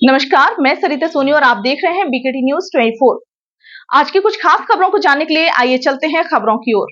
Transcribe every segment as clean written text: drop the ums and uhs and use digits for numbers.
नमस्कार, मैं सरिता सोनी और आप देख रहे हैं बीकेटी न्यूज 24। आज की कुछ खास खबरों को जानने के लिए आइए चलते हैं खबरों की ओर।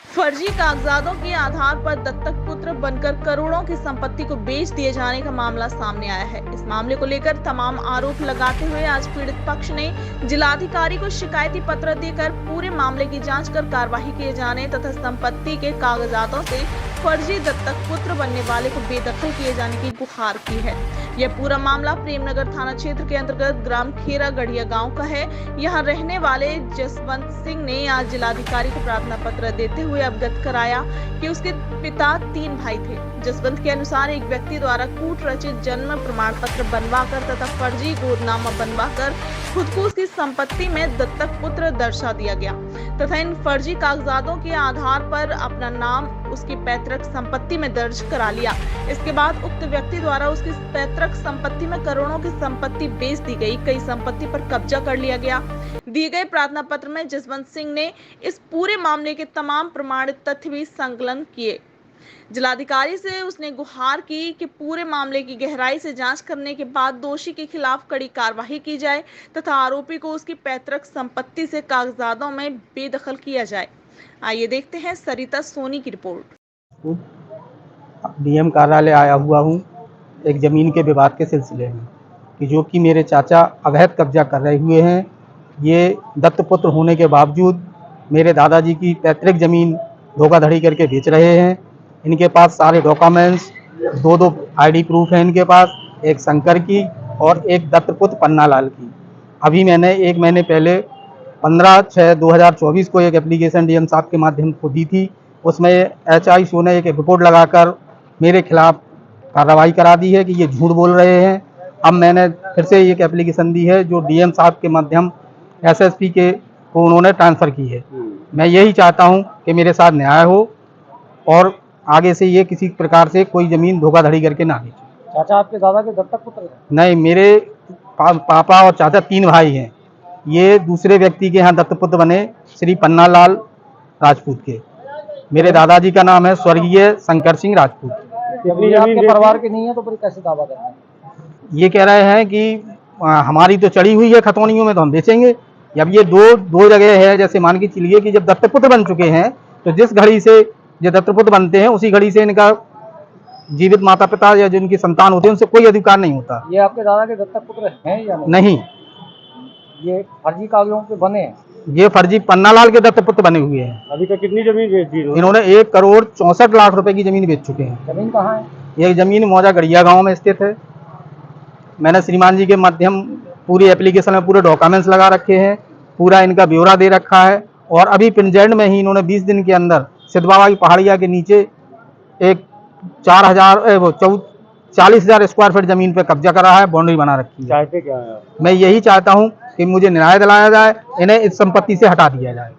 फर्जी कागजातों के आधार पर दत्तक पुत्र बनकर करोड़ों की संपत्ति को बेच दिए जाने का मामला सामने आया है। इस मामले को लेकर तमाम आरोप लगाते हुए आज पीड़ित पक्ष ने जिलाधिकारी को शिकायती पत्र देकर पूरे मामले की जांच कर कार्रवाई किए जाने तथा संपत्ति के कागजातों से फर्जी दत्तक पुत्र बनने वाले को बेदखल किए जाने की गुहार की है। यह पूरा मामला प्रेमनगर थाना क्षेत्र के अंतर्गत ग्राम खेरा गढ़िया गांव का है। यहां रहने वाले जसवंत सिंह ने आज जिलाधिकारी को प्रार्थना पत्र देते हुए अवगत कराया कि उसके पिता 3 भाई थे। जसवंत के अनुसार एक व्यक्ति द्वारा कूट रचित जन्म प्रमाण पत्र बनवाकर तथा फर्जी गोदनामा बनवाकर खुद को उसकी संपत्ति में दत्तक पुत्र दर्शा दिया गया तथा इन फर्जी कागजातों के आधार पर अपना नाम उसकी पैतृक संपत्ति में दर्ज करा लिया। इसके बाद उक्त व्यक्ति द्वारा उसकी पैतृक संपत्ति में करोड़ों की संपत्ति बेच दी गई। कई संपत्ति पर कब्जा कर लिया गया। दिए गए प्रार्थना पत्र में जसवंत सिंह ने इस पूरे मामले के तमाम प्रमाणित तथ्य भी संकलन किए। जिलाधिकारी से उसने गुहार की कि पूरे मामले की गहराई से जांच करने के बाद दोषी के खिलाफ कड़ी कार्रवाई की जाए तथा आरोपी को उसकी पैतृक संपत्ति से कागजातों में बेदखल किया जाए। आइए देखते हैं सरिता सोनी की रिपोर्ट। डीएम कार्यालय आया हुआ हूँ एक ज़मीन के विवाद के सिलसिले में कि जो कि मेरे चाचा अवैध कब्जा कर रहे हुए हैं। ये दत्तपुत्र होने के बावजूद मेरे दादाजी की पैतृक ज़मीन धोखाधड़ी करके बेच रहे हैं। इनके पास सारे डॉक्यूमेंट्स, दो आईडी प्रूफ है इनके पास, एक शंकर की और एक दत्तपुत्र पन्नालाल की। अभी मैंने एक महीने पहले 15/6/2024 को एक एप्लीकेशन डीएम साहब के माध्यम को दी थी। उसमें HISO ने एक रिपोर्ट लगाकर मेरे खिलाफ कार्रवाई करा दी है कि ये झूठ बोल रहे हैं। अब मैंने फिर से एक एप्लीकेशन दी है जो डीएम साहब के माध्यम SSP के को उन्होंने ट्रांसफ़र की है। मैं यही चाहता हूं कि मेरे साथ न्याय हो और आगे से ये किसी प्रकार से कोई ज़मीन धोखाधड़ी करके ना बेचे। चाचा आपके दादा के दत्तक पुत्र हैं? नहीं, मेरे पापा और चाचा 3 भाई हैं। ये दूसरे व्यक्ति के यहाँ दत्तपुत्र बने श्री पन्नालाल राजपूत के। मेरे दादाजी का नाम है स्वर्गीय शंकर सिंह राजपूत। आपके परिवार के नहीं है तो फिर कैसे दावा कर रहे हैं? ये कह रहे हैं कि हमारी तो चढ़ी हुई है खतौनियों में तो हम बेचेंगे। अब ये दो जगह है, जैसे मान के चलिए कि जब दत्तपुत्र बन चुके हैं तो जिस घड़ी से ये दत्तपुत्र बनते हैं उसी घड़ी से इनका जीवित माता पिता या जिनकी संतान होते हैं उनसे कोई अधिकार नहीं होता। ये आपके दादा के दत्तक पुत्र हैं या नहीं, ये फर्जी कागजों पे बने हैं? ये फर्जी पन्नालाल के दत्तपुत्र बने हुए हैं। अभी तक कितनी जमीन बेच दी इन्होंने 1,64,00,000 रुपए की जमीन बेच चुके हैं। जमीन कहाँ है? ये जमीन मौजा गढ़िया गांव में स्थित है। मैंने श्रीमान जी के माध्यम पूरी एप्लीकेशन में पूरे डॉक्यूमेंट्स लगा रखे हैं, पूरा इनका ब्यौरा दे रखा है और अभी पिंजैंड में ही इन्होंने 20 दिन के अंदर सिद्धबाबा की पहाड़िया के नीचे एक 40,000 स्क्वायर फीट जमीन पे कब्जा करा है, बाउंड्री बना रखी है। चाहते क्या है? मैं यही चाहता हूँ कि मुझे न्याय दिलाया जाए, इन्हें इस संपत्ति से हटा दिया जाए।